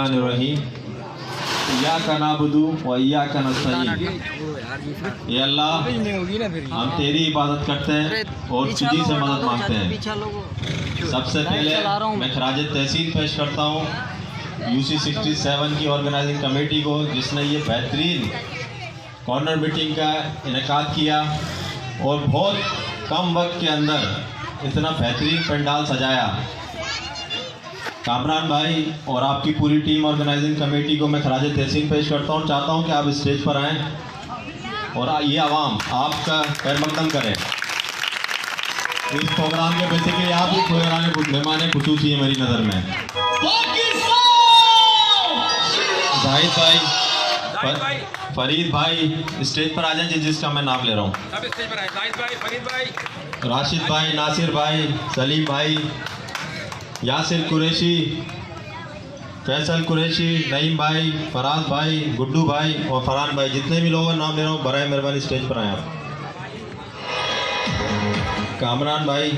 बिस्मिल्लाहिर्रहमानिर्रहीम इय्याका नअबुदु व इय्याका नस्तईन। ये अल्लाह, हम तेरी इबादत करते हैं और तुझी से मदद मांगते हैं। सबसे पहले मैं खराज तहसीन पेश करता हूँ UC 67 की ऑर्गेनाइजिंग कमेटी को, जिसने ये बेहतरीन कॉर्नर मीटिंग का इनेकाद किया और बहुत कम वक्त के अंदर इतना बेहतरीन पंडाल सजाया। कामरान भाई और आपकी पूरी टीम ऑर्गेनाइजिंग कमेटी को मैं खराज तहसीन पेश करता हूँ। चाहता हूँ कि आप स्टेज पर आएँ और ये आवाम आपका खैरमकदम करें। इस प्रोग्राम के बेसिकली आप ही मेहमान खुसूसी है मेरी नज़र में। जाहिद भाई, फरीद भाई स्टेज पर आ जाएं जिसका मैं नाम ले रहा हूँ। सब स्टेज पर आए। जाहिद भाई, फरीद भाई, राशिद भाई, नासिर भाई, सलीम भाई, यासिर कुरैशी, फैसल कुरैशी, नईम भाई, फराज भाई, गुड्डू भाई और फरहान भाई, जितने भी लोगों का नाम ले रहा हूँ बराए मेहरबानी स्टेज पर आए आप। कामरान भाई,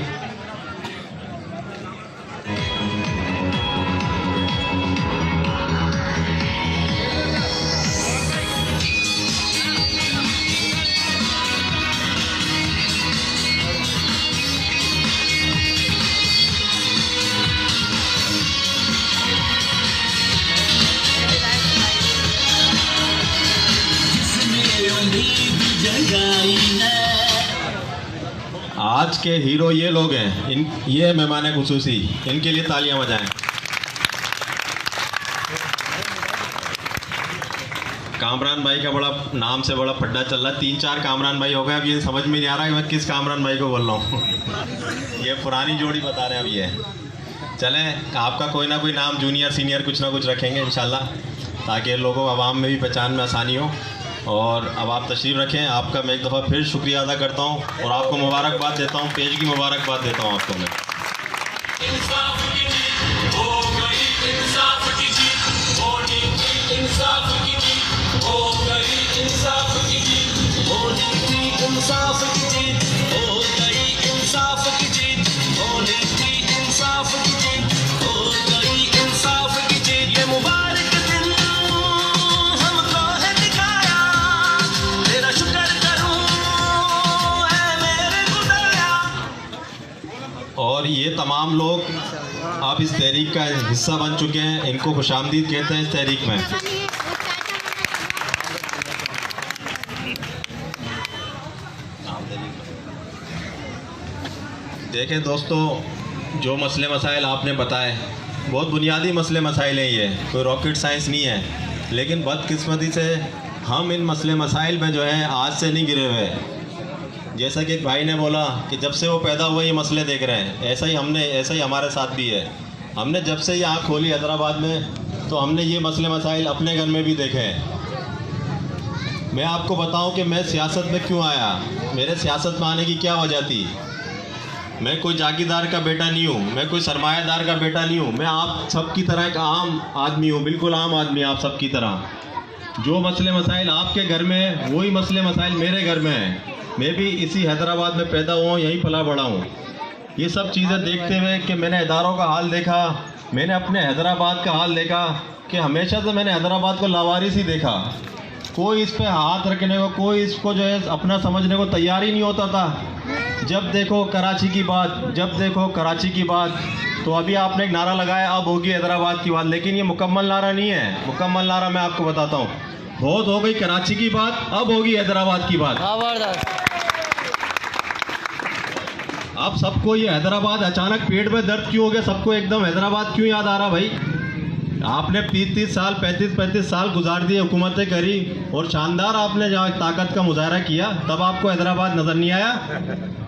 आज के हीरो ये लोग हैं, ये मेहमान खुसूसी, इनके लिए तालियां बजाएं। कामरान भाई का बड़ा नाम से बड़ा पड्डा चल रहा है। 3-4 कामरान भाई हो गए। अब ये समझ में नहीं आ रहा कि मैं किस कामरान भाई को बोल रहा हूँ। ये पुरानी जोड़ी बता रहे हैं। अब ये चलें, आपका कोई ना कोई नाम जूनियर सीनियर कुछ ना कुछ रखेंगे इंशाल्लाह, ताकि लोगों आवाम में भी पहचान में आसानी हो। और अब आप तशरीफ़ रखें। आपका मैं एक दफ़ा फिर शुक्रिया अदा करता हूँ और आपको मुबारकबाद देता हूँ, पेज की मुबारकबाद देता हूँ आपको मैं। और ये तमाम लोग आप इस तहरीक का हिस्सा बन चुके हैं, इनको खुशामदीद कहते हैं इस तहरीक में। देखें दोस्तों, जो मसले मसाइल आपने बताए बहुत बुनियादी मसले मसाइल हैं, ये कोई रॉकेट साइंस नहीं है। लेकिन बदकिस्मती से हम इन मसले मसाइल में जो है आज से नहीं गिरे हुए। जैसा कि एक भाई ने बोला कि जब से वो पैदा हुए ये मसले देख रहे हैं, ऐसा ही हमारे साथ भी है। हमने जब से ये आँख खोली हैदराबाद में, तो हमने ये मसले मसाइल अपने घर में भी देखे हैं। मैं आपको बताऊं कि मैं सियासत में क्यों आया, मेरे सियासत में आने की क्या वजह थी। मैं कोई जागीरदार का बेटा नहीं हूँ, मैं कोई सरमायादार का बेटा नहीं हूँ। मैं आप सब की तरह एक आम आदमी हूँ, बिल्कुल आम आदमी आप सब की तरह। जो मसले मसाइल आपके घर में हैं वही मसले मसाइल मेरे घर में हैं। मैं भी इसी हैदराबाद में पैदा हुआ हूँ, यहीं पला बड़ा हूँ। ये सब चीज़ें देखते हुए कि मैंने इदारों का हाल देखा, मैंने अपने हैदराबाद का हाल देखा कि हमेशा से मैंने हैदराबाद को लावारिस ही देखा। कोई इस पे हाथ रखने को, कोई इसको जो है अपना समझने को तैयार ही नहीं होता था। जब देखो कराची की बात, जब देखो कराची की बात। तो अभी आपने एक नारा लगाया, अब होगी हैदराबाद की बात, लेकिन ये मुकम्मल नारा नहीं है। मुकम्मल नारा मैं आपको बताता हूँ, बहुत हो गई कराची की बात, अब होगी हैदराबाद की बात। अब सबको ये हैदराबाद, अचानक पेट में दर्द क्यों हो गया, सबको एकदम हैदराबाद क्यों याद आ रहा भाई? आपने 30-30 साल 35-35 साल गुजार दिए, हुकूमतें करी और शानदार आपने जहाँ ताकत का मुजाहरा किया, तब आपको हैदराबाद नज़र नहीं आया।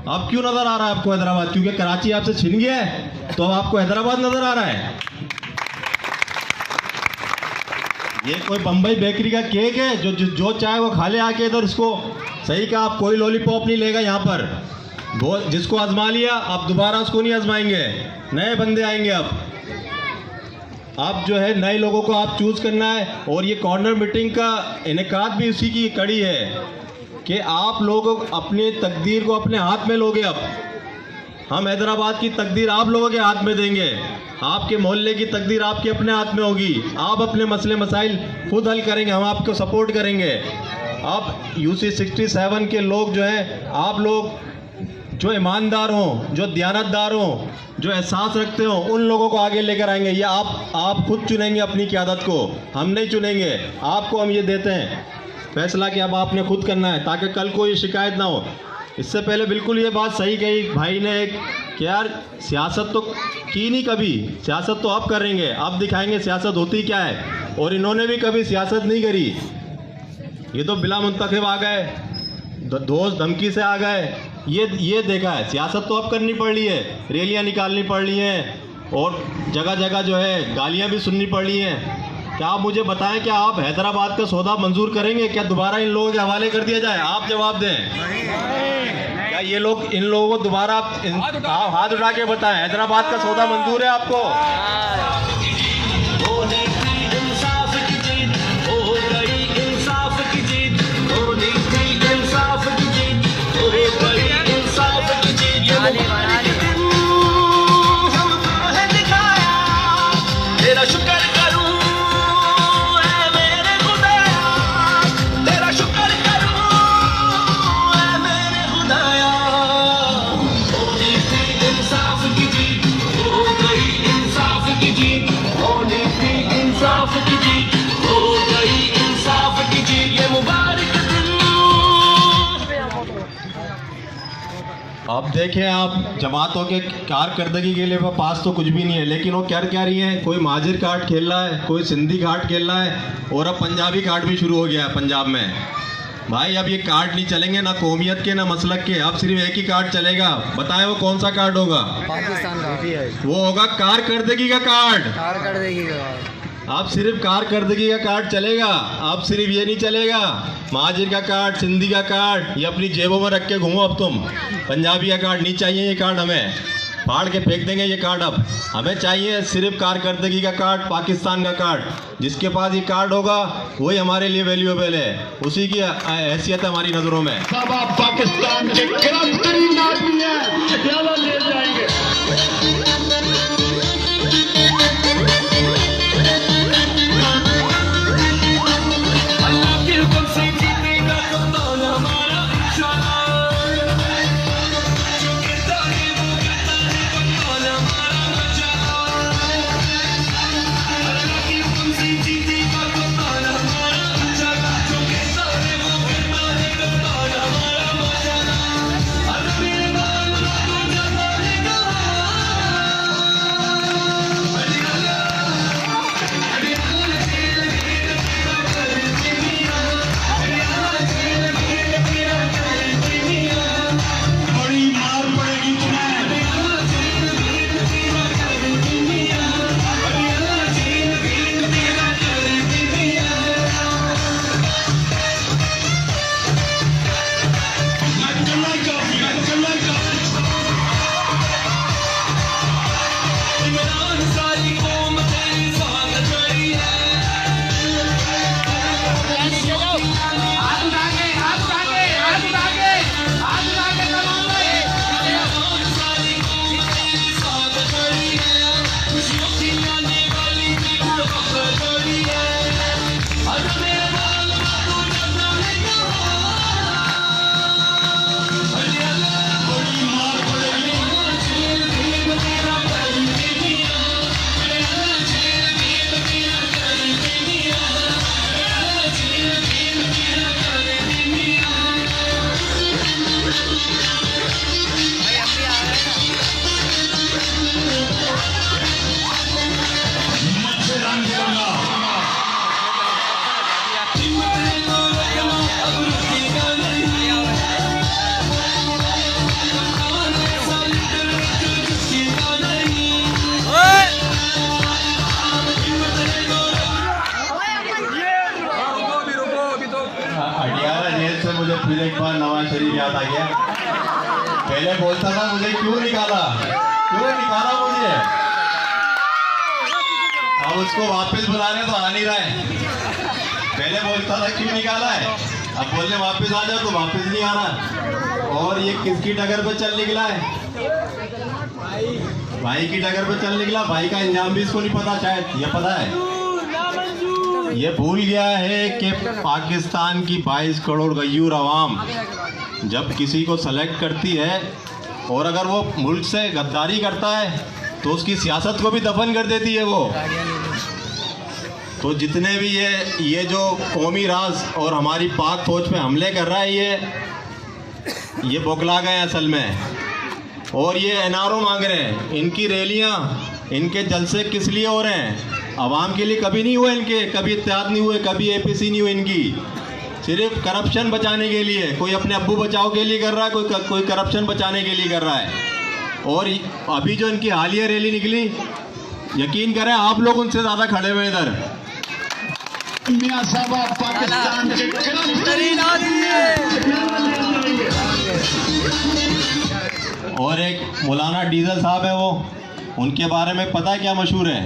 अब क्यों नज़र आ रहा है आपको हैदराबाद? क्योंकि कराची आपसे छिन गया है, तो अब आपको हैदराबाद नज़र आ रहा है। ये कोई बम्बई बेकरी का केक है जो चाहे वो खा ले आके इधर। इसको सही कहा, आप कोई लॉलीपॉप नहीं लेगा यहाँ पर। वो जिसको आजमा लिया अब दोबारा उसको नहीं आजमाएंगे, नए बंदे आएंगे। अब जो है नए लोगों को आप चूज़ करना है। और ये कॉर्नर मीटिंग का इनेकाद भी उसी की कड़ी है कि आप लोग अपने तकदीर को अपने हाथ में लोगे। अब हम हैदराबाद की तकदीर आप लोगों के हाथ में देंगे। आपके मोहल्ले की तकदीर आपके अपने हाथ में होगी। आप अपने मसले मसाइल खुद हल करेंगे, हम आपको सपोर्ट करेंगे। आप UC 67 के लोग जो हैं, आप लोग जो ईमानदार हों, जो दयानतदार हों, जो एहसास रखते हो, उन लोगों को आगे लेकर आएंगे। ये आप खुद चुनेंगे अपनी क़यादत को, हम नहीं चुनेंगे। आपको हम ये देते हैं फैसला कि अब आपने खुद करना है, ताकि कल को ये शिकायत ना हो। इससे पहले बिल्कुल ये बात सही कही भाई ने एक कि यार सियासत तो की नहीं कभी, सियासत तो अब करेंगे, अब दिखाएंगे सियासत होती क्या है। और इन्होंने भी कभी सियासत नहीं करी, ये तो बिला मुंतखब आ गए, दोस्त धमकी से आ गए। ये देखा है, सियासत तो अब करनी पड़ रही है, रैलियां निकालनी पड़ रही हैं और जगह जगह जो है गालियां भी सुननी पड़ रही हैं। क्या आप मुझे बताएं, क्या आप हैदराबाद का सौदा मंजूर करेंगे? क्या दोबारा इन लोगों के हवाले कर दिया जाए? आप जवाब दें। क्या ये लोग, इन लोगों को दोबारा आप हाथ उठा के बताएं, हैदराबाद का सौदा मंजूर है आपको? अब देखें आप, जमातों के कारकर्दगी के लिए पास तो कुछ भी नहीं है, लेकिन वो कर क्या रही है? कोई महाजिर कार्ड खेल रहा है, कोई सिंधी कार्ड खेल रहा है, और अब पंजाबी कार्ड भी शुरू हो गया है पंजाब में। भाई अब ये कार्ड नहीं चलेंगे, ना कौमियत के ना मसलक के, अब सिर्फ एक ही कार्ड चलेगा। बताएं वो कौन सा कार्ड होगा? पाकिस्तान का। वो होगा कारकर्दगी का कार्ड। कारकर्दगी का। अब सिर्फ कारकर्दगी का कार्ड चलेगा। अब सिर्फ ये नहीं चलेगा महाजिर का कार्ड, सिंधी का कार्ड, ये अपनी जेबों में रख के घूमो। अब तुम पंजाबी का कार्ड नहीं चाहिए, ये कार्ड हमें फाड़ के फेंक देंगे ये कार्ड। अब हमें चाहिए सिर्फ कारकर्दगी का कार्ड, पाकिस्तान का कार्ड। जिसके पास ये कार्ड होगा वही हमारे लिए वैल्यूएबल है, उसी की हैसियत है हमारी नज़रों में। सब आप पाकिस्तान के करप्टरीन आदमी हैं, पटियाला ले जाएंगे। मुझे फिर एक बार नवाज शरीफ याद आ गया। पहले बोलता था मुझे क्यों निकाला मुझे, अब उसको वापस बुलाने तो आ नहीं रहा है। पहले बोलता था क्यों निकाला है, अब बोलने वापस आ जाओ तो वापस नहीं आ रहा। और ये किसकी डगर पे चल निकला है? भाई की डगर पे चल निकला, भाई का इंजाम भी इसको नहीं पता, शायद ये पता है, ये भूल गया है कि पाकिस्तान की 22 करोड़ गयूर अवाम जब किसी को सेलेक्ट करती है और अगर वो मुल्क से गद्दारी करता है तो उसकी सियासत को भी दफन कर देती है वो। तो जितने भी ये जो कौमी राज और हमारी पाक फौज पे हमले कर रहा है, ये बौखला गए असल में, और ये एनआरओ मांग रहे हैं। इनकी रैलियां, इनके जलसे किस लिए हो रहे हैं? आवाम के लिए कभी नहीं हुए इनके, कभी इत्तेहाद नहीं हुए, कभी एपीसी नहीं हुई इनकी, सिर्फ करप्शन बचाने के लिए। कोई अपने अब्बू बचाओ के लिए कर रहा है, कोई करप्शन बचाने के लिए कर रहा है। और अभी जो इनकी हालिया रैली निकली, यकीन करें आप लोग उनसे ज़्यादा खड़े हुए इधर। मियां साहब पाकिस्तान के और एक मौलाना डीजल साहब है, वो उनके बारे में पता है क्या मशहूर है?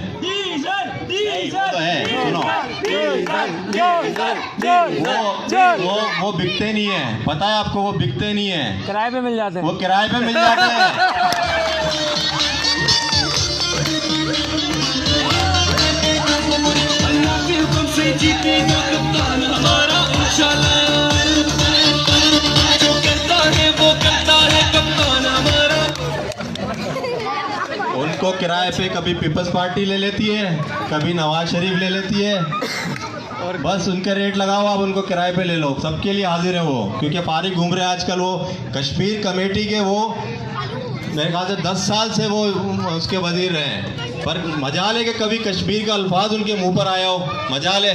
तो है, सुनो, वो बिकते नहीं है, पता है आपको? वो बिकते नहीं है, किराए पे मिल जाते हैं, वो किराए पे मिल जाते हैं। जीतेगा कप्तान हमारा इंशाल्लाह, जो करता है वो करता है कप्तान हमारा। उनको किराए पे कभी पीपल्स पार्टी ले लेती है, कभी नवाज शरीफ ले लेती है, और बस उनके रेट लगाओ, आप उनको किराए पे ले लो, सबके लिए हाजिर है वो। क्योंकि फारिग घूम रहे हैं आजकल, वो कश्मीर कमेटी के वो मेरे ख्याल से 10 साल से वो उसके वजीर रहे हैं। पर मजाल है कि कभी कश्मीर का अल्फाज उनके मुंह पर आया हो, मजाल है।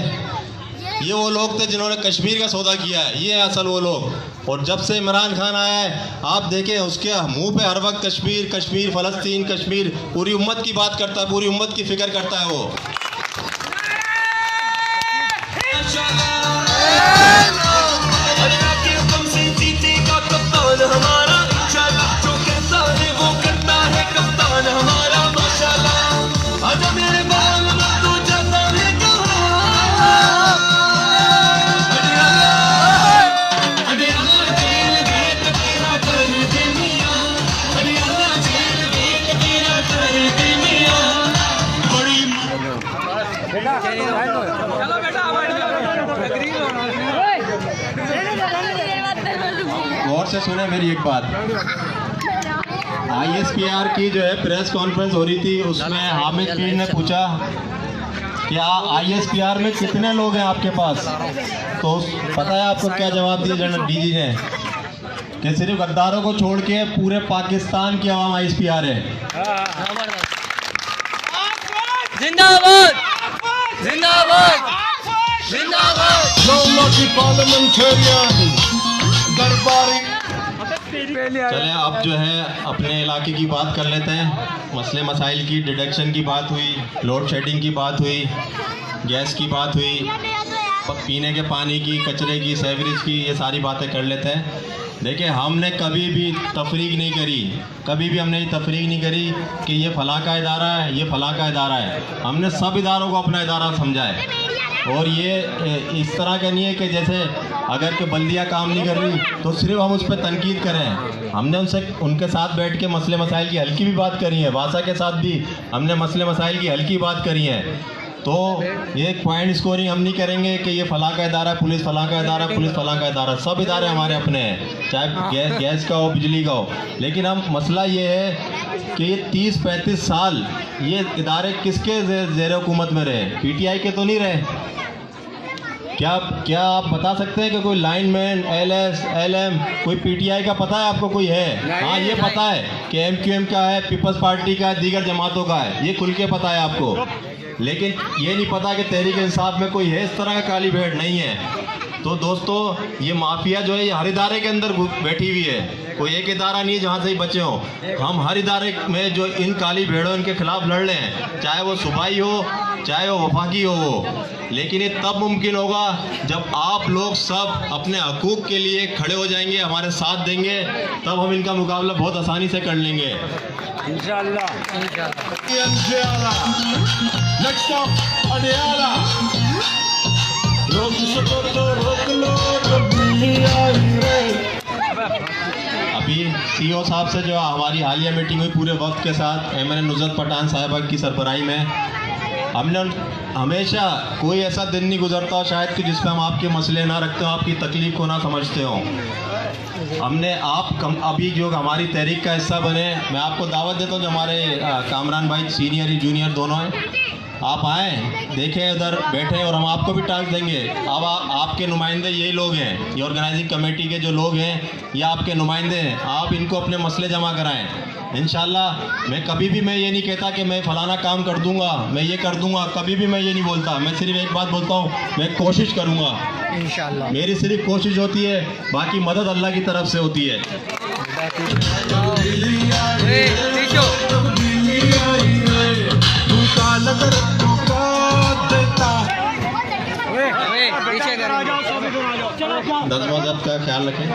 ये वो लोग थे जिन्होंने कश्मीर का सौदा किया है, ये असल वो लोग। और जब से इमरान खान आया है, आप देखें उसके मुंह पे हर वक्त कश्मीर कश्मीर, फ़लस्तीन कश्मीर, पूरी उम्मत की बात करता है, पूरी उम्मत की फिक्र करता है वो। जीतेगा कप्तान हमारा इंशाल्लाह, जो कहता है वो करता है कप्तान हमारा माशाल्लाह। आजा मेरे बाल में तू जाता है कहाँ, हरियाणा जेल गेट तेरा कर दे मियां, हरियाणा जेल गेट तेरा कर दे मियां। बड़ी चलो बेटा, गौर से सुने मेरी एक बात। ISPR की जो है प्रेस कॉन्फ्रेंस हो रही थी, उसमें हामिद पीर ने पूछा क्या ISPR में कितने लोग हैं आपके पास? तो पता है आपको क्या जवाब दिया जनरल DG ने? कि सिर्फ गद्दारों को छोड़ के पूरे पाकिस्तान की आवाम ISPR है। जिंदाबाद जिंदाबाद जिंदाबाद। चले अब जो है अपने इलाके की बात कर लेते हैं। मसले मसाइल की, डिडक्शन की बात हुई, लोड शेडिंग की बात हुई, गैस की बात हुई, पीने के पानी की, कचरे की, सेवरेज की, ये सारी बातें कर लेते हैं। देखिए, हमने कभी भी तफरीक नहीं करी, कभी भी हमने ये तफरीक नहीं करी कि ये फलां का इदारा है, ये फलां का इदारा है। हमने सब इदारों को अपना इदारा समझा है। और ये इस तरह का नहीं है कि जैसे अगर के बल्दिया काम नहीं कर रही तो सिर्फ हम उस पर तनकीद करें। हमने उनके साथ बैठ के मसले मसाइल की हल्की भी बात करी है, वासा के साथ भी हमने मसले मसाइल की हल्की बात करी है। तो ये पॉइंट स्कोरिंग हम नहीं करेंगे कि ये फलां का इदारा, पुलिस फलां का इदारा, पुलिस फलां का इदारा, सब इदारे हमारे अपने हैं, चाहे गैस का हो, बिजली का हो। लेकिन हम मसला ये है कि ये 30-35 साल ये इदारे किसके ज़ेर हुकूमत में रहे? PTI के तो नहीं रहे। क्या आप बता सकते हैं कि कोई लाइनमैन, LS, LM, कोई PTI का पता है आपको? कोई है? हाँ, ये पता है कि MQM का है, पीपल्स पार्टी का है, दीगर जमातों का है, ये खुल के पता है आपको। लेकिन ये नहीं पता कि तहरीक इंसाफ में कोई है इस तरह का काली भेड़, नहीं है। तो दोस्तों, ये माफिया जो है ये हर इदारे के अंदर बैठी हुई है, कोई एक इदारा नहीं है जहाँ से ही बचे हों। हम हर इदारे में जो इन काली भेड़ों इनके खिलाफ लड़ रहे हैं, चाहे वो सूबाई हो, चाहे वो वफाकी हो वो। लेकिन ये तब मुमकिन होगा जब आप लोग सब अपने हकूक़ के लिए खड़े हो जाएंगे, हमारे साथ देंगे, तब हम इनका मुकाबला बहुत आसानी से कर लेंगे इंशाअल्लाह। नेक्स्ट अप अडियाला, रोक सको तो रोक लो, कभी आई रे। अभी सीईओ साहब से जो हमारी हालिया मीटिंग हुई पूरे वक्त के साथ एमएनए नुसरत पठान साहिबा की सरबराही में, हमने हमेशा कोई ऐसा दिन नहीं गुजरता शायद कि जिसमें हम आपके मसले ना रखते हो, आपकी तकलीफ को ना समझते हो। हमने अभी जो हमारी तहरीक का हिस्सा बने, मैं आपको दावत देता हूँ जो हमारे कामरान भाई सीनियर जूनियर दोनों हैं, आप आएँ, देखें उधर बैठे और हम आपको भी टास्क देंगे। अब आपके नुमाइंदे यही लोग हैं, ये ऑर्गेनाइजिंग कमेटी के जो लोग हैं ये आपके नुमाइंदे हैं, आप इनको अपने मसले जमा कराएं। इंशाल्लाह मैं कभी भी मैं ये नहीं कहता कि मैं फलाना काम कर दूंगा, मैं ये कर दूंगा, कभी भी मैं ये नहीं बोलता। मैं सिर्फ एक बात बोलता हूँ, मैं कोशिश करूँगा इंशाल्लाह। मेरी सिर्फ कोशिश होती है, बाकी मदद अल्लाह की तरफ से होती है। दस का ख्याल रखें।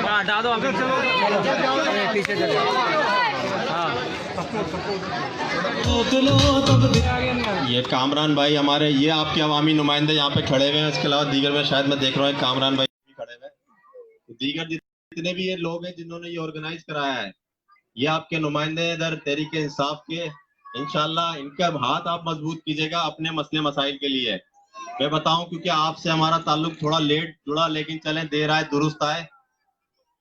ये कामरान भाई हमारे, ये आपके अवामी नुमाइंदे यहाँ पे खड़े हुए हैं। इसके अलावा दीगर में शायद मैं देख रहा हूँ कामरान भाई भी खड़े हुए हैं। दीगर जितने भी ये लोग हैं जिन्होंने ये ऑर्गेनाइज कराया है, ये आपके नुमाइंदे हैं इधर तहरीक इंसाफ के। इंशाल्लाह इनका हाथ आप मजबूत कीजिएगा अपने मसले मसाइल के लिए। मैं बताऊं क्योंकि आपसे हमारा ताल्लुक थोड़ा लेट जुड़ा, लेकिन चलें देर आए दुरुस्त आए,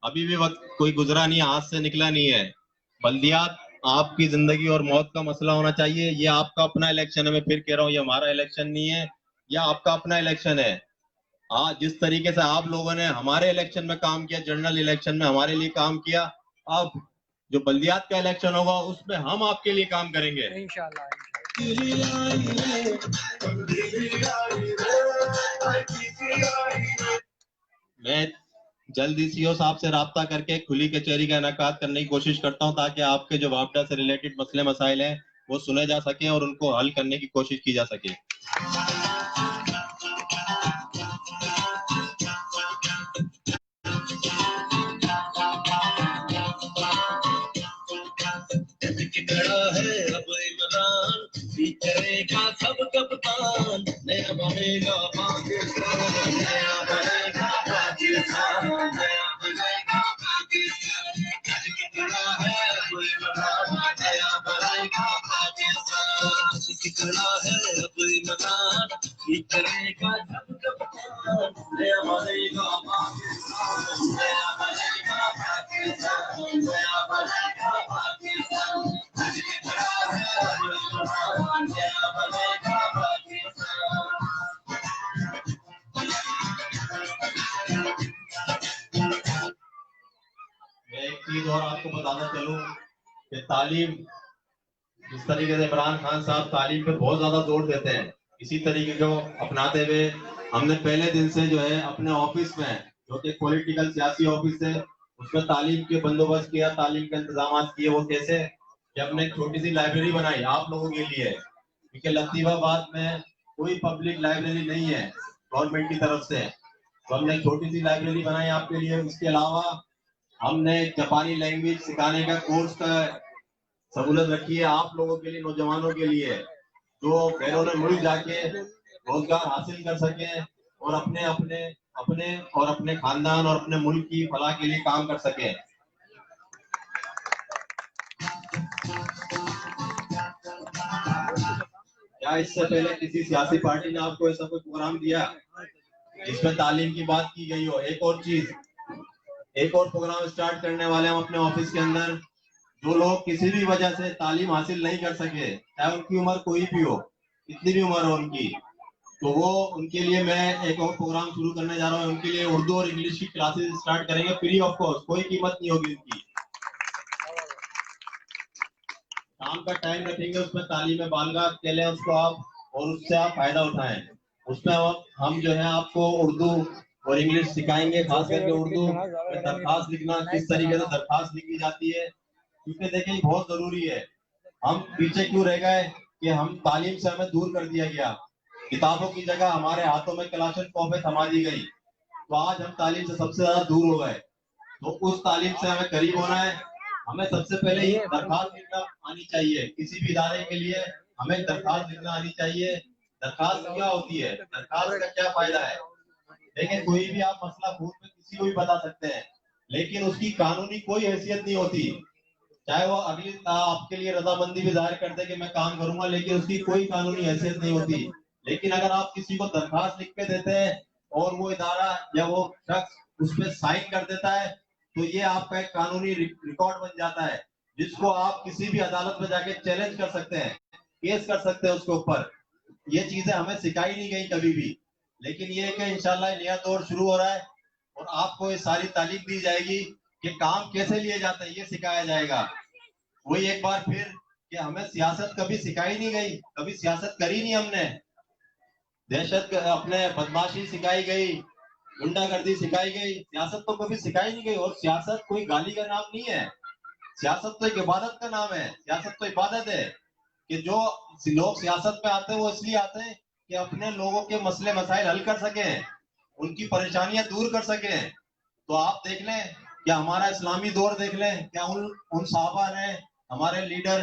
अभी भी वक्त कोई गुजरा नहीं, हाथ से निकला नहीं है। बल्दियात आपकी जिंदगी और मौत का मसला होना चाहिए। ये आपका अपना इलेक्शन है, मैं फिर कह रहा हूँ, ये हमारा इलेक्शन नहीं है, यह आपका अपना इलेक्शन है। हाँ, जिस तरीके से आप लोगों ने हमारे इलेक्शन में काम किया, जनरल इलेक्शन में हमारे लिए काम किया, अब जो बल्दियात का इलेक्शन होगा उसमें हम आपके लिए काम करेंगे इंशाल्लाह। मैं जल्दी सीईओ साहब से राब्ता करके खुली कचहरी का इनेकाद करने की कोशिश करता हूं, ताकि आपके जो वापडा से रिलेटेड मसले मसाइल हैं वो सुने जा सके और उनको हल करने की कोशिश की जा सके। करेगा सब कप्तान, नया बनेगा पाकिस्तान, नया बनेगा पाकिस्तान, नया बनेगा पाकिस्तान। खड़ा है अब इमरान, नया बनेगा पाकिस्तान। खड़ा है अब इमरान, करेगा सब कप्तान, नया बनेगा पाकिस्तान, नया बनेगा पाकिस्तान, नया बनेगा पाकिस्तान। मैं एक चीज और आपको बताना चलूं कि तालीम, जिस तरीके से इमरान खान साहब तालीम पे बहुत ज्यादा जोर देते हैं, इसी तरीके को अपनाते हुए हमने पहले दिन से जो है अपने ऑफिस में, जो कि पॉलिटिकल सियासी ऑफिस है, उसमें तालीम के बंदोबस्त किया, तालीम के इंतजाम किए। वो कैसे कि हमने एक छोटी सी लाइब्रेरी बनाई आप लोगों के लिए, क्योंकि लतीफाबाद में कोई पब्लिक लाइब्रेरी नहीं है गवर्नमेंट की तरफ से, तो हमने एक छोटी सी लाइब्रेरी बनाई आपके लिए। उसके अलावा हमने जापानी लैंग्वेज सिखाने का कोर्स का सहूलत रखी है आप लोगों के लिए, नौजवानों के लिए, जो बैरून मुल्क जाके रोजगार हासिल कर सके और अपने अपने अपने और अपने खानदान और अपने मुल्क की फलाह के लिए काम कर सके। क्या इससे पहले किसी सियासी पार्टी ने आपको ऐसा कोई प्रोग्राम दिया जिसमें तालीम की बात की गई हो? एक और चीज, एक और प्रोग्राम स्टार्ट करने वाले हम अपने ऑफिस के अंदर। जो लोग किसी भी वजह से तालीम हासिल नहीं कर सके, चाहे उनकी उम्र कोई भी हो, कितनी भी उम्र हो उनकी, तो वो उनके लिए मैं एक और प्रोग्राम शुरू करने जा रहा हूँ। उनके लिए उर्दू और इंग्लिश की क्लासेस स्टार्ट करेंगे फ्री ऑफ कॉस्ट, कोई कीमत नहीं होगी उनकी। शाम का टाइम रखेंगे, उसमें तालीम बालगा के लिए उसको आप, और उससे आप फायदा उठाएं। उसमें हम जो है आपको उर्दू और इंग्लिश सिखाएंगे, खास करके उर्दू में दरखास्त लिखना, किस तरीके से दरखास्त लिखी जाती है, क्योंकि देखिए बहुत जरूरी है। हम पीछे क्यों रह गए कि हम तालीम से हमें दूर कर दिया गया, किताबों की जगह हमारे हाथों में कलाशनकोफ थमा दी गई, तो आज हम तालीम से सबसे ज्यादा दूर हो गए। तो उस तालीम से हमें करीब होना है। हमें सबसे पहले ही दरखास्त लिखना आनी चाहिए, किसी भी इदारे के लिए हमें दरखास्त लिखना आनी चाहिए। दरखास्त क्या होती है, दरखास्त का क्या फायदा है? देखिए, कोई भी आप मसला फोन में किसी को भी बता सकते हैं, लेकिन उसकी कानूनी कोई हैसियत नहीं होती। चाहे वो अगली आपके लिए रजामंदी भी जाहिर करते कि मैं काम करूंगा, लेकिन उसकी कोई कानूनी हैसियत नहीं होती। लेकिन अगर आप किसी को दरखास्त लिख के देते हैं और वो इदारा या वो शख्स उस पर साइन कर देता है, तो ये आपका एक कानूनी रिकॉर्ड बन जाता है, जिसको आप किसी भी अदालत में जाके चैलेंज कर सकते हैं, केस कर सकते हैं उसके ऊपर। ये चीजें हमें सिखाई नहीं गई कभी भी, लेकिन ये कि इंशाल्लाह नया दौर शुरू हो रहा है और आपको ये सारी तालीम दी जाएगी कि काम कैसे लिए जाते हैं, ये सिखाया जाएगा। वही एक बार फिर कि हमें सियासत कभी सिखाई नहीं गई, कभी सियासत करी नहीं हमने। दहशत अपने बदमाशी सिखाई गई, गुंडागर्दी सिखाई गई, सियासत तो कभी सिखाई नहीं गई। और सियासत कोई गाली का नाम नहीं है, सियासत तो एक इबादत का नाम है। सियासत तो इबादत है कि जो लोग सियासत में आते हैं वो इसलिए आते हैं कि अपने लोगों के मसले मसाइल हल कर सकें, उनकी परेशानियां दूर कर सकें। तो आप देख लें, क्या हमारा इस्लामी दौर देख लें, क्या उन साहबा ने, हमारे लीडर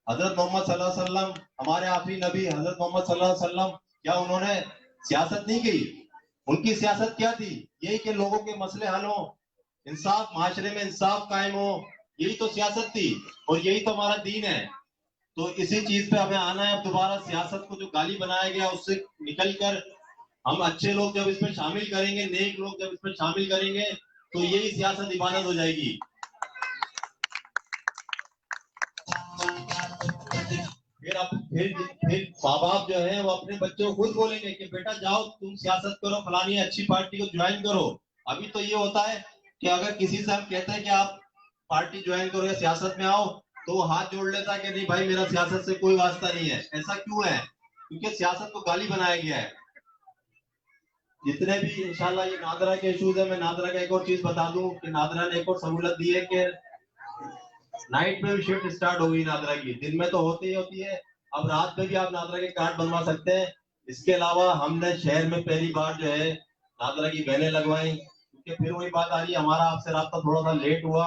हजरत मोहम्मद सल्लल्लाहु अलैहि वसल्लम, हमारे आखिरी नबी हजरत मोहम्मद सल्लल्लाहु अलैहि वसल्लम, क्या उन्होंने सियासत नहीं की? उनकी सियासत क्या थी? यही कि लोगों के मसले हल हो, इंसाफ, माशरे में इंसाफ कायम हो, यही तो सियासत थी और यही तो हमारा दीन है। तो इसी चीज पे हमें आना है। अब दोबारा सियासत को जो गाली बनाया गया उससे निकल कर हम अच्छे लोग जब इसमें शामिल करेंगे, नेक लोग जब इसमें शामिल करेंगे, तो यही सियासत इबादत हो जाएगी। फिर माँ बाप जो है वो अपने बच्चों को खुद बोलेंगे कि बेटा जाओ तुम सियासत करो, फलानी अच्छी पार्टी को ज्वाइन करो। अभी तो ये होता है कि अगर किसी से हम कहते हैं कि आप पार्टी ज्वाइन करो या सियासत में आओ, तो वो हाथ जोड़ लेता है कि नहीं भाई मेरा सियासत से कोई वास्ता नहीं है। ऐसा क्यों है? क्योंकि सियासत को गाली बनाया गया है। जितने भी इंशाल्लाह ये नादरा के इशूज है, मैं नादरा का एक और चीज बता दूं कि नादरा ने एक और सहूलत दी है कि नाइट में भी शिफ्ट स्टार्ट हो गई नादरा की। दिन में तो होती ही होती है, अब रात में भी आप नादरा के कार्ड बनवा सकते हैं। इसके अलावा हमने शहर में पहली बार जो है नादरा की वैनें लगवाई, क्योंकि फिर वही बात आ रही है, हमारा आपसे रास्ता थोड़ा सा लेट हुआ।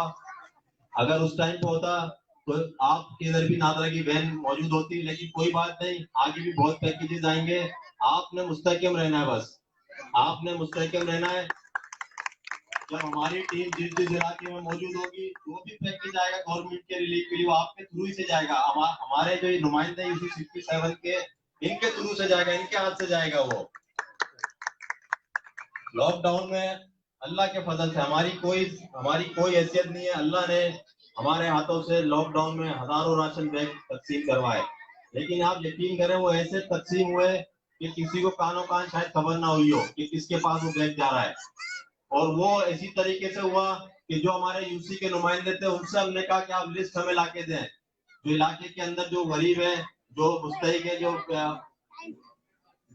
अगर उस टाइम पे होता तो आपके इधर भी नादरा की वैन मौजूद होती, लेकिन कोई बात नहीं, आगे भी बहुत पैकेजेस आएंगे। आपने मुस्तहकम रहना है, बस आपने मुस्तहकम रहना है। जब हमारी टीम जिस जिस इलाके में मौजूद होगी, जो भी पैकेज आएगा गवर्नमेंट के रिलीफ के लिए, वो आपके थ्रू ही से जाएगा। हमारे जो नुमाइंदे यूसी 67 के, इनके थ्रू से जाएगा, इनके हाथ से जाएगा वो। लॉकडाउन में अल्लाह के फजल से हमारी कोई हैसियत नहीं है। अल्लाह ने हमारे हाथों से लॉकडाउन में हजारों राशन बैग तकसीम करवाए, लेकिन आप यकीन करें वो ऐसे तकसीम हुए कि किसी को कानो कान शायद खबर ना हुई हो कि किसके पास वो बैग जा रहा है। और वो इसी तरीके से हुआ कि जो हमारे यूसी के नुमाइंदे थे उनसे हमने कहा कि आप लिस्ट हमें लाके दें, जो इलाके के अंदर जो गरीब है, जो मुस्तहिक है,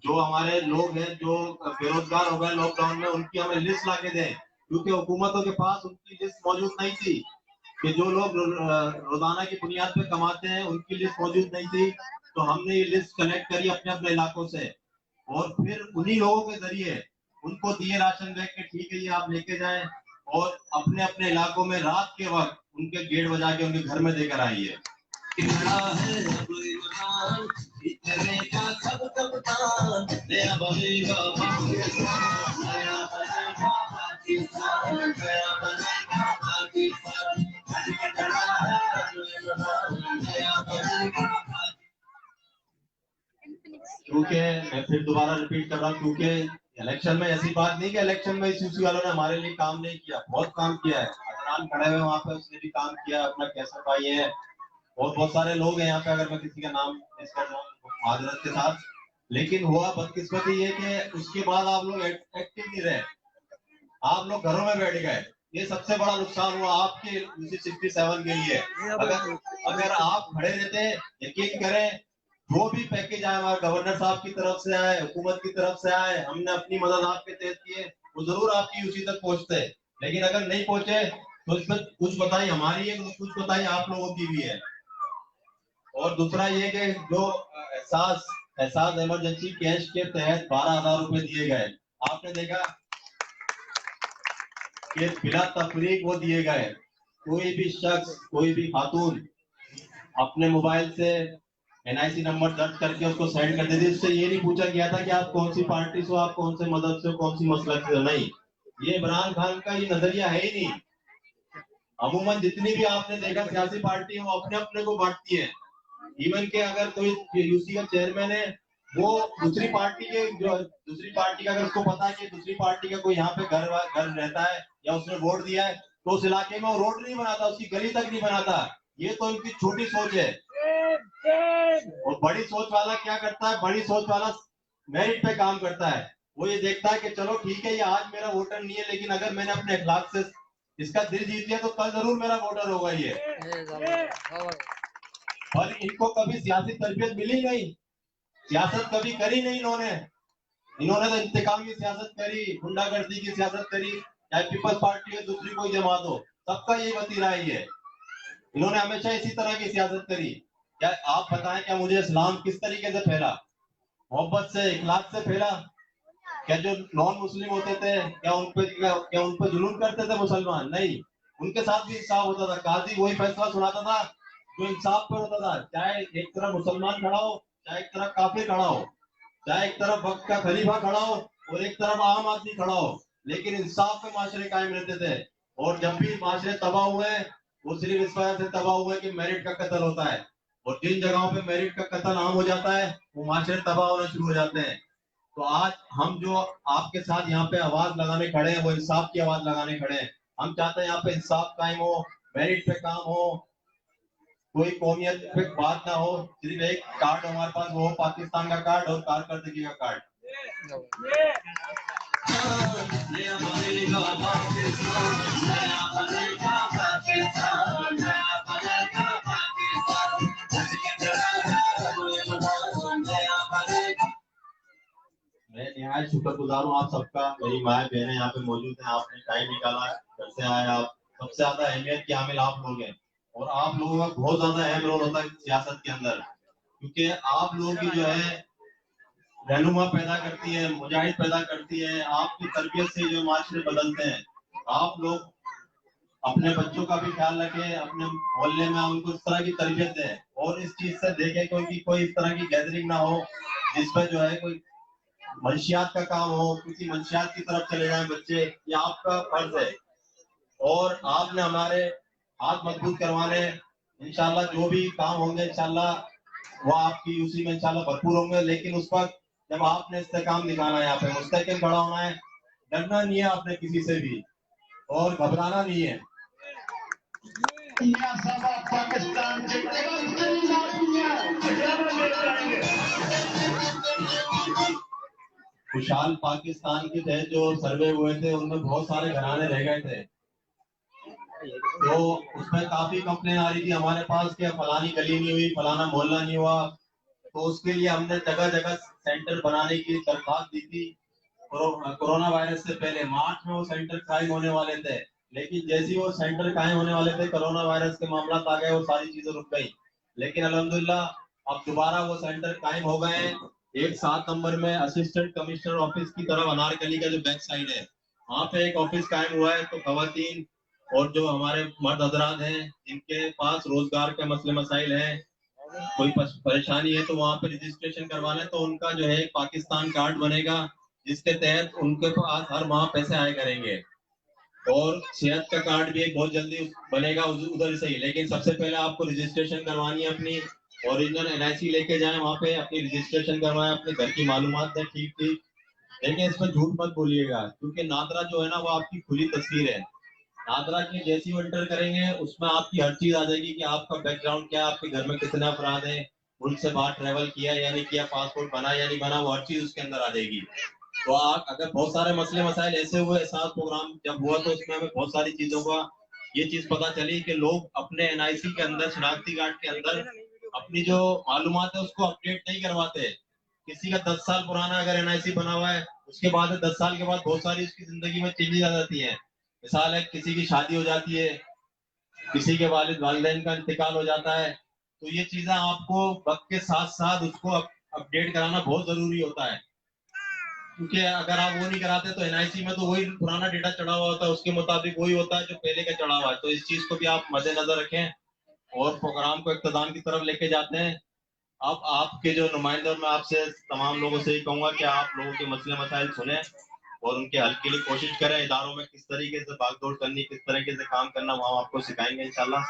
जो हमारे लोग हैं जो बेरोजगार हो गए लॉकडाउन में, उनकी हमें लिस्ट लाके दें। क्योंकि हुकूमतों के पास उनकी लिस्ट मौजूद नहीं थी कि जो लोग रोजाना की बुनियाद पे कमाते हैं उनकी लिस्ट मौजूद नहीं थी। तो हमने ये लिस्ट कलेक्ट करी अपने अपने इलाकों से और फिर उन्हीं लोगों के जरिए उनको दिए राशन बैग के, ठीक है ये आप लेके जाएं और अपने अपने इलाकों में रात के वक्त उनके गेट बजा के उनके घर में देकर आइए। क्योंकि मैं फिर दोबारा रिपीट कर रहा हूँ, क्योंकि इलेक्शन में ऐसी बात नहीं कि इलेक्शन में इस यूसी वालों ने हमारे लिए काम नहीं किया, बहुत काम किया है। अदनान खड़े हुए वहाँ पे, उसने भी काम किया, अपना कैसर भाई है और बहुत सारे लोग हैं यहाँ पे, अगर मैं किसी का नाम मिस कर रहा हूँ माजरत के साथ। लेकिन हुआ बदकिस्मती ये कि उसके बाद आप लोग एक्टिव नहीं रहे, आप लोग घरों में बैठ गए। ये सबसे बड़ा नुकसान हुआ आपके यूसी 67 के लिए। अगर आप खड़े रहते, यकीन करें जो भी पैकेज आए हमारे गवर्नर साहब की तरफ से आए, हुकूमत की तरफ से आए, हमने अपनी मदद आपके तहत किए, वो जरूर आपकी यूसी तक पहुंचते। लेकिन अगर नहीं पहुंचे तो इसमें कुछ बताई हमारी है, कुछ बताई आप लोगों की भी है। और दूसरा ये कि जो एहसास इमरजेंसी कैश के तहत 12,000 रुपए दिए गए, आपने देखा कि बिना तफरीक वो दिए गए। कोई भी शख्स, कोई भी खातून अपने मोबाइल से NIC नंबर दर्ज करके उसको सेंड कर देती। उससे ये नहीं पूछा गया था कि आप कौन सी पार्टी से हो, आप कौन से मदद से हो, कौन सी मसलक से हो। नहीं, ये इमरान खान का ये नजरिया है ही नहीं। अमूमन जितनी भी आपने देखा सियासी पार्टी है वो अपने अपने को बांटती है। इवन के अगर कोई यूसी का चेयरमैन है, वो दूसरी पार्टी का अगर उसको पता है कि दूसरी पार्टी का कोई यहाँ पे घर रहता है या उसने वोट दिया है, तो उस इलाके में वो रोड नहीं बनाता, उसकी गली तक नहीं बनाता। ये तो इनकी छोटी सोच है। और बड़ी सोच वाला क्या करता है? बड़ी सोच वाला मेरिट पे काम करता है। वो ये देखता है कि चलो ठीक है, ये आज मेरा वोटर नहीं है, लेकिन अगर मैंने अपने अखलाक से इसका दिल जीत लिया तो कल जरूर मेरा वोटर होगा ये। और इनको कभी सियासी तरबियत मिली नहीं, सियासत कभी करी नहीं इन्होंने तो इंतकाम की सियासत करी, गुंडागर्दी की सियासत करी, चाहे पीपल्स पार्टी हो, दूसरी कोई जमात हो, सबका यही वतीरा है। इन्होंने हमेशा इसी तरह की सियासत करी। क्या आप बताएं, क्या मुझे इस्लाम किस तरीके से फैला? मोहब्बत से, इखलास से फैला? क्या जो नॉन मुस्लिम होते थे क्या उन पर जुलूम करते थे मुसलमान? नहीं, उनके साथ भी इंसाफ होता था। काजी वही फैसला सुनाता था जो इंसाफ पे होता था, चाहे एक तरफ मुसलमान खड़ा हो, चाहे एक तरफ काफिर खड़ा हो, चाहे एक तरफ वक्त का खलीफा खड़ा हो और एक तरफ आम आदमी खड़ा हो, लेकिन इंसाफ पे माशरे कायम रहते थे। और जब भी माशरे तबाह हुए, वो सिर्फ इस वजह से तबाह हुए कि मेरिट का कत्ल होता है। और जिन जगहों पे मेरिट का कत्ल आम हो जाता है, वो माशरे तबाह होना शुरू हो जाते हैं। तो आज हम जो आपके साथ यहाँ पे आवाज लगाने खड़े हैं, वो इंसाफ की आवाज लगाने खड़े हैं। हम चाहते हैं यहाँ पे इंसाफ कायम हो, मेरिट पे काम हो, कोई कौमियत पे बात ना हो। सिर्फ एक कार्ड हमारे पास, वो पाकिस्तान का कार्ड और कारकर्दगी का कार्ड। मैं निहायत शुक्रगुजार हूँ आप सबका। मेरी माए बहनें यहाँ पे मौजूद हैं, आपने टाइम निकाला, घर से आए आप। सबसे ज्यादा अहमियत की हामिल आप लोग हैं, और आप लोगों का बहुत ज्यादा अहम रोल होता है सियासत के अंदर, क्योंकि आप लोगों की जो है रहनुमा पैदा करती है, मुजाहिद पैदा करती है। आपकी तरबियत से जो माशरे बदलते हैं। आप लोग अपने बच्चों का भी ख्याल रखें, अपने मोहल्ले में उनको इस तरह की तरबियत दें, और इस चीज से देखें कोई इस तरह की गैदरिंग ना हो जिसमें जो है कोई मंशियात का काम हो, किसी मंशियात की तरफ चले जाएं बच्चे। ये आपका फर्ज है, और आपने हमारे हाथ मजबूत करवाने। इंशाल्लाह जो भी काम होंगे इंशाल्लाह वो आपकी यूसी में इंशाल्लाह भरपूर होंगे। लेकिन उस वक्त जब आपने इस्तेकाम दिखाना है, यहाँ पे मुस्तकिल खड़ा होना है, डरना नहीं है आपने किसी से भी, और घबराना नहीं है। पाकिस्तान जितेगा, खुशहाल पाकिस्तान के तहत जो सर्वे हुए थे, उनमें बहुत सारे घराने रह गए थे, तो उसमें काफी कंप्लेन आ रही थी हमारे पास कि फलानी गली नहीं हुई, फलाना मोहल्ला नहीं हुआ। तो उसके लिए हमने जगह जगह सेंटर बनाने की दरख्वास्त दी थी। कोरोना वायरस से पहले मार्च में वो सेंटर कायम होने वाले थे, लेकिन जैसे ही वो सेंटर कायम होने वाले थे, कोरोना वायरस के मामला आ गए, वो सारी चीजें रुक गई। लेकिन अल्हम्दुलिल्लाह अब दोबारा वो सेंटर कायम हो गए हैं। एक 7 नंबर में असिस्टेंट कमिश्नर ऑफिस की तरफ अनारकली का जो बैक साइड है, वहाँ पे एक ऑफिस कायम हुआ है। तो खवातीन और जो हमारे मर्द हजरात हैं, जिनके पास रोजगार के मसले मसाइल हैं, कोई परेशानी है, तो वहाँ पे रजिस्ट्रेशन करवाना है। तो उनका जो है पाकिस्तान कार्ड बनेगा, जिसके तहत उनके पास हर माह पैसे आए करेंगे। और सेहत का कार्ड भी एक बहुत जल्दी बनेगा उधर से ही। लेकिन सबसे पहले आपको रजिस्ट्रेशन करवानी है, अपनी ओरिजिनल एनआईसी लेके जाए, वहाँ पे अपनी रजिस्ट्रेशन करवाएं, अपने घर की मालूमात दें ठीक ठीक। लेकिन इसमें झूठ मत बोलिएगा, क्योंकि नादरा जो है ना, वो आपकी खुली तस्वीर है। नादरा की जैसी एंटर करेंगे, उसमें आपकी हर चीज आ जाएगी कि आपका बैकग्राउंड क्या है, आपके घर में कितने अफराद हैं, मुल्क से बाहर ट्रेवल किया या नहीं किया, पासपोर्ट बना या नहीं बना, वो हर चीज उसके अंदर आ जाएगी। तो आप अगर बहुत सारे मसले मसाइल ऐसे हुए, एहसास प्रोग्राम जब हुआ, तो उसमें हमें बहुत सारी चीजों का ये चीज पता चली कि लोग अपने एनआईसी के अंदर, शनाख्ती कार्ड के अंदर अपनी जो मालूमात है उसको अपडेट नहीं करवाते। किसी का 10 साल पुराना अगर एनआईसी बना हुआ है, उसके बाद 10 साल के बाद बहुत सारी उसकी जिंदगी में चेंजेस आ जाती है। मिसाल है, किसी की शादी हो जाती है, किसी के वालिदैन का इंतकाल हो जाता है, तो ये चीजें आपको वक्त के साथ साथ उसको अपडेट कराना बहुत जरूरी होता है। क्योंकि अगर आप वो नहीं कराते तो एनआईसी में तो वही पुराना डेटा चढ़ा हुआ होता है, उसके मुताबिक वही होता है जो पहले का चढ़ा हुआ है। तो इस चीज को भी आप मद्देनजर रखें और प्रोग्राम को इख्तिताम की तरफ लेके जाते हैं। अब आपके जो नुमाइंदे, मैं आपसे तमाम लोगों से ही कहूंगा कि आप लोगों के मसले मसाइल सुने और उनके हल के लिए कोशिश करें। इदारों में किस तरीके से भागदौड़ करनी, किस तरीके से काम करना, वहाँ आपको सिखाएंगे इंशाल्लाह।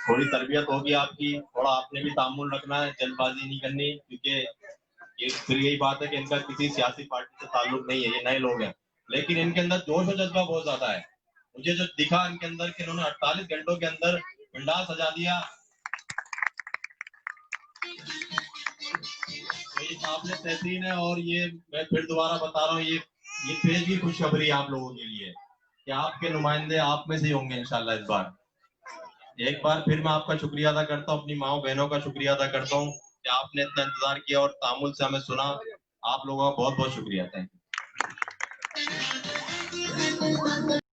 थोड़ी तरबियत होगी आपकी, थोड़ा आपने भी तामुल रखना है, जल्दबाजी नहीं करनी, क्योंकि ये फिर यही बात है कि इनका किसी सियासी पार्टी से ताल्लुक नहीं है, ये नए लोग हैं, लेकिन इनके अंदर जोश और जज्बा बहुत ज्यादा है। मुझे जो दिखा इनके अंदर कि इन्होंने 48 घंटों के अंदर पंडाल सजा दिया, तो ये काबिल तहसीन है। और ये मैं फिर दोबारा बता रहा हूँ, ये पेज भी खुशखबरी आप लोगों के लिए कि आपके नुमाइंदे आप में से होंगे इंशाल्लाह इस बार। एक बार फिर मैं आपका शुक्रिया अदा करता हूँ, अपनी माओ बहनों का शुक्रिया अदा करता हूँ कि आपने इतना इंतजार किया और तामुल से हमें सुना। आप लोगों का बहुत बहुत शुक्रिया। Thank you.